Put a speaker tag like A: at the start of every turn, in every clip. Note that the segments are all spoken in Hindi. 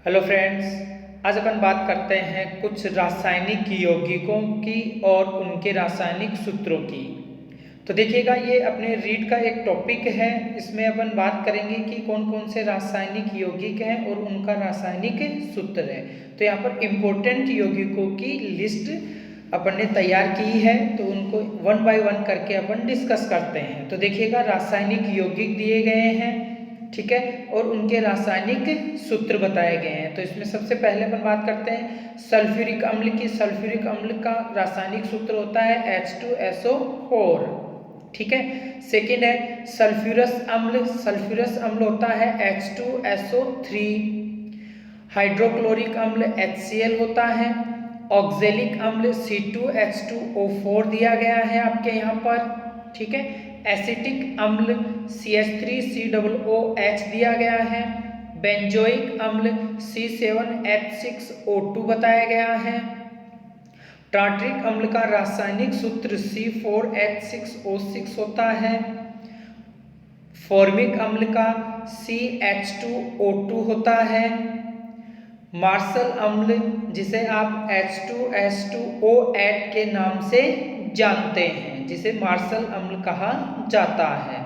A: हेलो फ्रेंड्स, आज अपन बात करते हैं कुछ रासायनिक यौगिकों की और उनके रासायनिक सूत्रों की। तो देखिएगा, ये अपने रीड का एक टॉपिक है। इसमें अपन बात करेंगे कि कौन कौन से रासायनिक यौगिक हैं और उनका रासायनिक सूत्र है। तो यहाँ पर इम्पोर्टेंट यौगिकों की लिस्ट अपन ने तैयार की है, तो उनको वन बाय वन करके अपन डिस्कस करते हैं। तो देखिएगा, रासायनिक यौगिक दिए गए हैं, ठीक है, और उनके रासायनिक सूत्र बताए गए हैं। तो इसमें सबसे पहले अपन बात करते हैं सल्फ्यूरिक अम्ल की। सल्फ्यूरिक अम्ल का रासायनिक सूत्र होता है H2SO4, ठीक है। सेकेंड है सल्फ्यूरस अम्ल। सल्फ्यूरस अम्ल होता है H2SO3। हाइड्रोक्लोरिक अम्ल HCl होता है। ऑक्जेलिक अम्ल C2H2O4 दिया गया है आपके यहाँ पर, ठीक है। एसिटिक अम्ल CH3COOH दिया गया है। बेंजोइक अम्ल C7H6O2 बताया गया है। टार्ट्रिक अम्ल का रासायनिक सूत्र C4H6O6 होता है। फॉर्मिक अम्ल का CH2O2 होता है। मार्शल अम्ल, जिसे आप H2H2O8 के नाम से जानते हैं, जिसे मार्शल अम्ल कहा जाता है।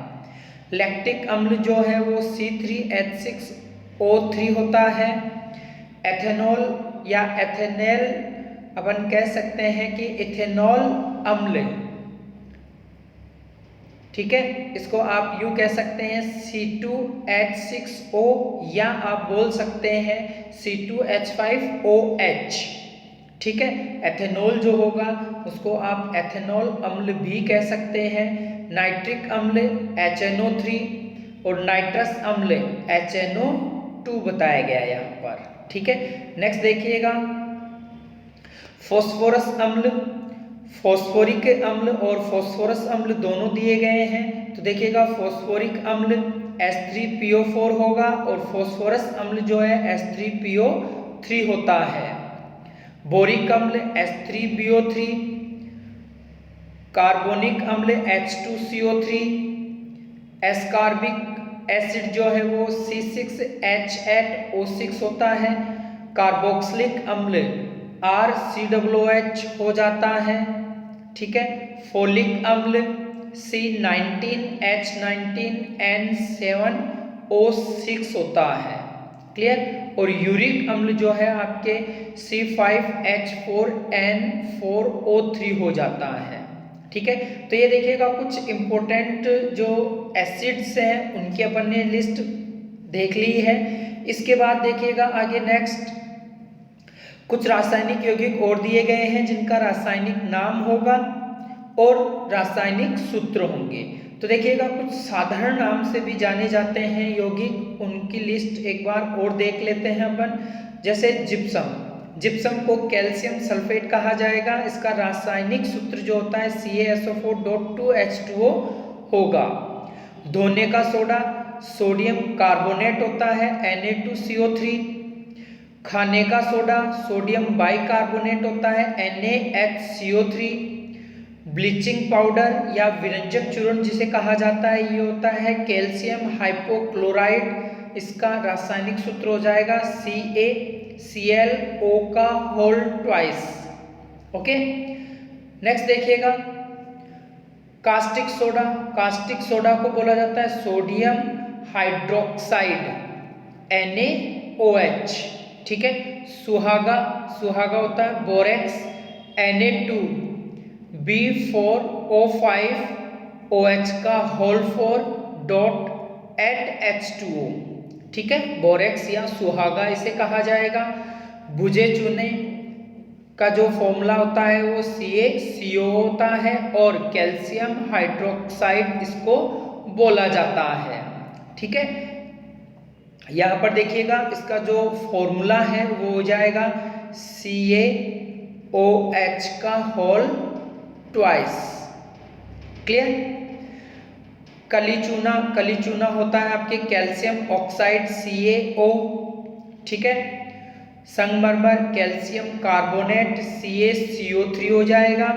A: लैक्टिक अम्ल जो है वो C3H6O3 होता है। एथेनॉल या एथेनेल अपन कह सकते हैं कि इथेनॉल अम्ल, ठीक है, इसको आप यूं कह सकते हैं C2H6O, या आप बोल सकते हैं C2H5OH, ठीक है। एथेनॉल जो होगा उसको आप एथेनॉल अम्ल भी कह सकते हैं। नाइट्रिक अम्ल HNO3 और नाइट्रस अम्ल HNO2 बताया गया है यहाँ पर, ठीक है। नेक्स्ट देखिएगा, फॉस्फोरस अम्ल। फॉस्फोरिक अम्ल और फॉस्फोरस अम्ल दोनों दिए गए हैं। तो देखिएगा, फॉस्फोरिक अम्ल H3PO4 होगा और फॉस्फोरस अम्ल जो है H3PO3 होता है। बोरिक अम्ल H3BO3। कार्बोनिक अम्ल H2CO3। एस्कॉर्बिक एसिड जो है वो C6H8O6 होता है। कार्बोक्सिलिक अम्ल RCOOH हो जाता है, ठीक है। फोलिक अम्ल C19H19N7O6 होता है, क्लियर। और यूरिक अम्ल जो है आपके C5H4N4O3 हो जाता है, ठीक है। तो ये देखिएगा, कुछ इंपॉर्टेंट जो एसिड्स हैं उनकी अपन ने लिस्ट देख ली है। इसके बाद देखिएगा आगे नेक्स्ट कुछ रासायनिक यौगिक और दिए गए हैं जिनका रासायनिक नाम होगा और रासायनिक सूत्र होंगे। तो देखिएगा, कुछ साधारण नाम से भी जाने जाते हैं यौगिक, उनकी लिस्ट एक बार और देख लेते हैं अपन। जैसे जिप्सम। जिप्सम को कैल्शियम सल्फेट कहा जाएगा। इसका रासायनिक सूत्र जो होता है CaSO4.2H2O होगा। धोने का सोडा सोडियम कार्बोनेट होता है Na2CO3। खाने का सोडा सोडियम बाइकार्बोनेट होता है NaHCO3। ब्लीचिंग पाउडर या विरंजक चूर्ण जिसे कहा जाता है, ये होता है कैल्शियम हाइपोक्लोराइड। इसका रासायनिक सूत्र हो जाएगा CaClO का होल ट्वाइस, ओके। नेक्स्ट देखिएगा, कास्टिक सोडा। कास्टिक सोडा को बोला जाता है सोडियम हाइड्रोक्साइड NaOH, ठीक है। सुहागा। सुहागा होता है बोरेक्स Na2B4O5OH का होल 4 डॉट H2O, ठीक है। बोरेक्स या सुहागा इसे कहा जाएगा। बुझे चूने का जो फॉर्मूला होता है वो CaCO होता है और कैल्शियम हाइड्रोक्साइड इसको बोला जाता है, ठीक है। यहाँ पर देखिएगा, इसका जो फॉर्मूला है वो हो जाएगा CaOH का होल ट्वाइस, क्लियर। कलीचूना। कलीचूना होता है आपके कैल्शियम ऑक्साइड CaO, ठीक है। संगमरमर कैल्शियम कार्बोनेट CaCO3 हो जाएगा।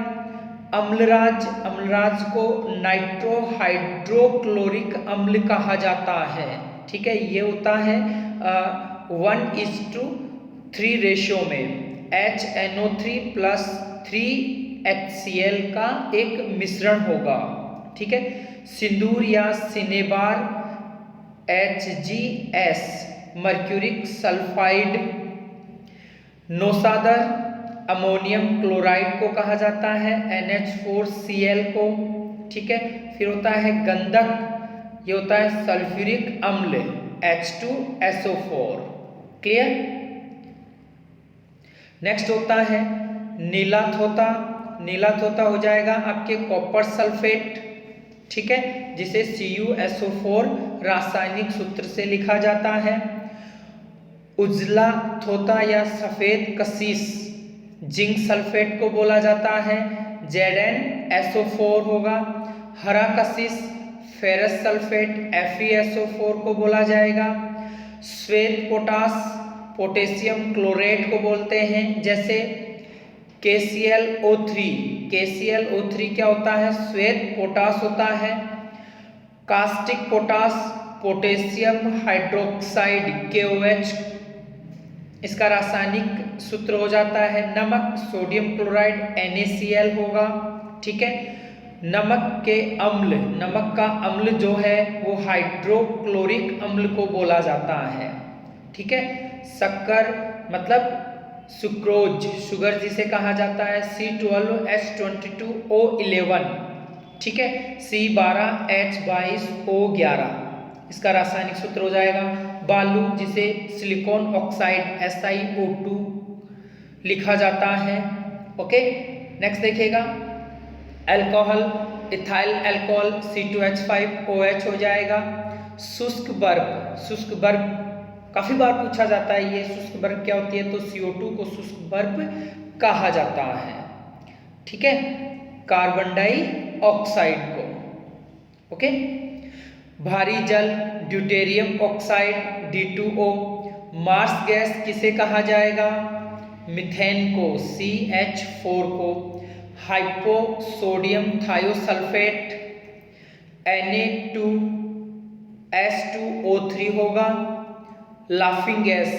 A: अम्लराज। अम्लराज को नाइट्रो हाइड्रोक्लोरिक अम्ल कहा जाता है, ठीक है। ये होता है 1:3 रेशियो में HNO3 प्लस 3HCl का एक मिश्रण होगा। ठीक है, सिंदूर या सिनेबार HGS, मर्क्यूरिक सल्फाइड, नौसादर अमोनियम क्लोराइड को कहा जाता है, NH4Cl को। ठीक है, फिर होता है गंधक, ये होता है सल्फ्यूरिक अम्ल H2SO4। क्लियर। नेक्स्ट होता है नीला थोथा। नीला थोथा हो जाएगा आपके कॉपर सल्फेट। ठीक है, जिसे CuSO4 रासायनिक सूत्र से लिखा जाता है। उजला थोथा या सफेद कशिश जिंक सल्फेट को बोला जाता है, ZnSO4 होगा। हरा कशिश फेरस सल्फेट FeSO4 को बोला जाएगा। श्वेत पोटास पोटेशियम क्लोरेट को बोलते हैं, जैसे KClO3। KClO3 क्या होता है? श्वेत पोटास होता है। Caustic potash potassium hydroxide KOH, इसका रासायनिक सूत्र हो जाता है। नमक सोडियम क्लोराइड NaCl होगा। ठीक है, नमक के अम्ल, नमक का अम्ल जो है वो हाइड्रोक्लोरिक अम्ल को बोला जाता है। ठीक है, शक्कर मतलब सुक्रोज, शुगर जिसे कहा जाता है, C12H22O11। ठीक है, C12H22O11, इसका रासायनिक सूत्र हो जाएगा। बालू जिसे सिलिकॉन ऑक्साइड SiO2 लिखा जाता है। ओके, नेक्स्ट देखिएगा अल्कोहल, इथाइल अल्कोहल C2H5OH हो जाएगा। शुष्क बर्फ, शुष्क बर्फ काफी बार पूछा जाता है, ये शुष्क बर्फ क्या होती है? तो CO2 को शुष्क बर्फ कहा जाता है। ठीक है, कार्बन डाइऑक्साइड को। ओके, भारी जल deuterium oxide D2O। Marsh gas किसे कहा जाएगा? मीथेन को, CH4 को। हाइपो सोडियम थायोसल्फेट Na2S2O3 होगा। लाफिंग गैस,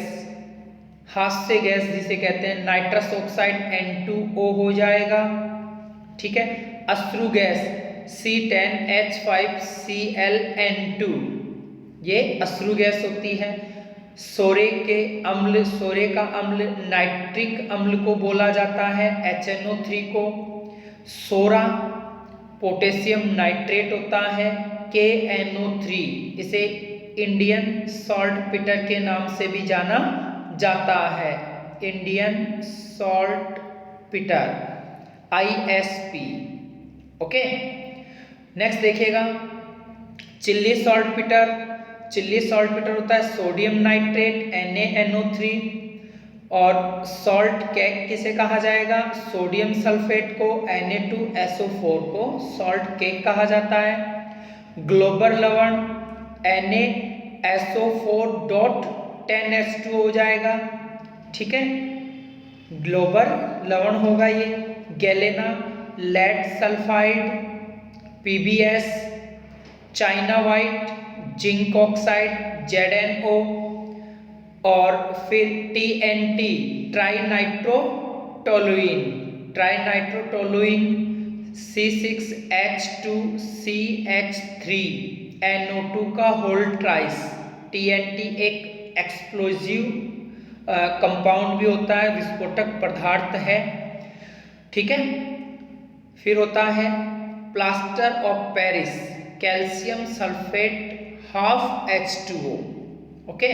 A: हास्य गैस जिसे कहते हैं, नाइट्रस ऑक्साइड N2O हो जाएगा। ठीक है, अश्रु गैस C10H5ClN2, ये अश्रु गैस होती है। सोरे के अम्ल, सोरे का अम्ल नाइट्रिक अम्ल को बोला जाता है, HNO3 को। सोरा पोटेशियम नाइट्रेट होता है, KNO3, इसे इंडियन सॉल्ट पीटर के नाम से भी जाना जाता है, Indian saltpetre ISP। Okay, next देखिएगा Chile saltpetre. Chile saltpetre होता है सोडियम नाइट्रेट NaNO3। और सॉल्ट केक किसे कहा जाएगा? सोडियम सल्फेट को, Na2SO4 को सॉल्ट केक कहा जाता है। ग्लोबल लवण NaSO4.10H2 हो जाएगा। ठीक है, ग्लोबल लवण होगा ये। Galena lead sulphide PbS, China white zinc oxide ZnO। और फिर TNT ट्राइनाइट्रोटोलुइन, ट्राइनाइट्रोटोलुइन C6H2CH3NO2 का होल ट्राइस। TNT एक एक्सप्लोजिव कंपाउंड भी होता है, विस्फोटक पदार्थ है। ठीक है, फिर होता है plaster of Paris calcium sulphate half H2O। Okay,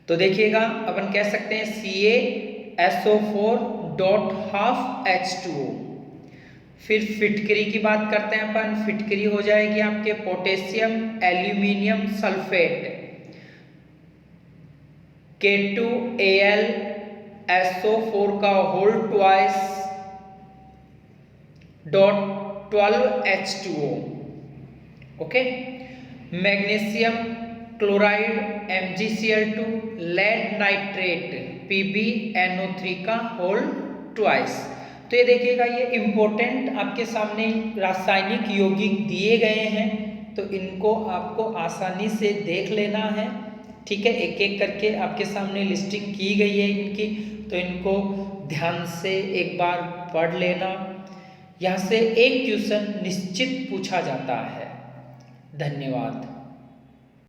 A: तो देखिएगा अपन कह सकते हैं CaSO4.12H2O। फिर फिटकरी की बात करते हैं अपन। फिटकरी हो जाएगी आपके पोटेशियम एल्यूमिनियम सल्फेट K2AlSO4 का whole twice .12H2O। Okay, magnesium chloride MgCl2, lead nitrate PbNO3 का होल ट्वाइस। तो ये देखिएगा, ये इम्पोर्टेंट आपके सामने रासायनिक यौगिक दिए गए हैं, तो इनको आपको आसानी से देख लेना है। ठीक है, एक एक करके आपके सामने लिस्टिंग की गई है इनकी, तो इनको ध्यान से एक बार पढ़ लेना। यहाँ से एक क्वेश्चन निश्चित पूछा जाता है। धन्यवाद।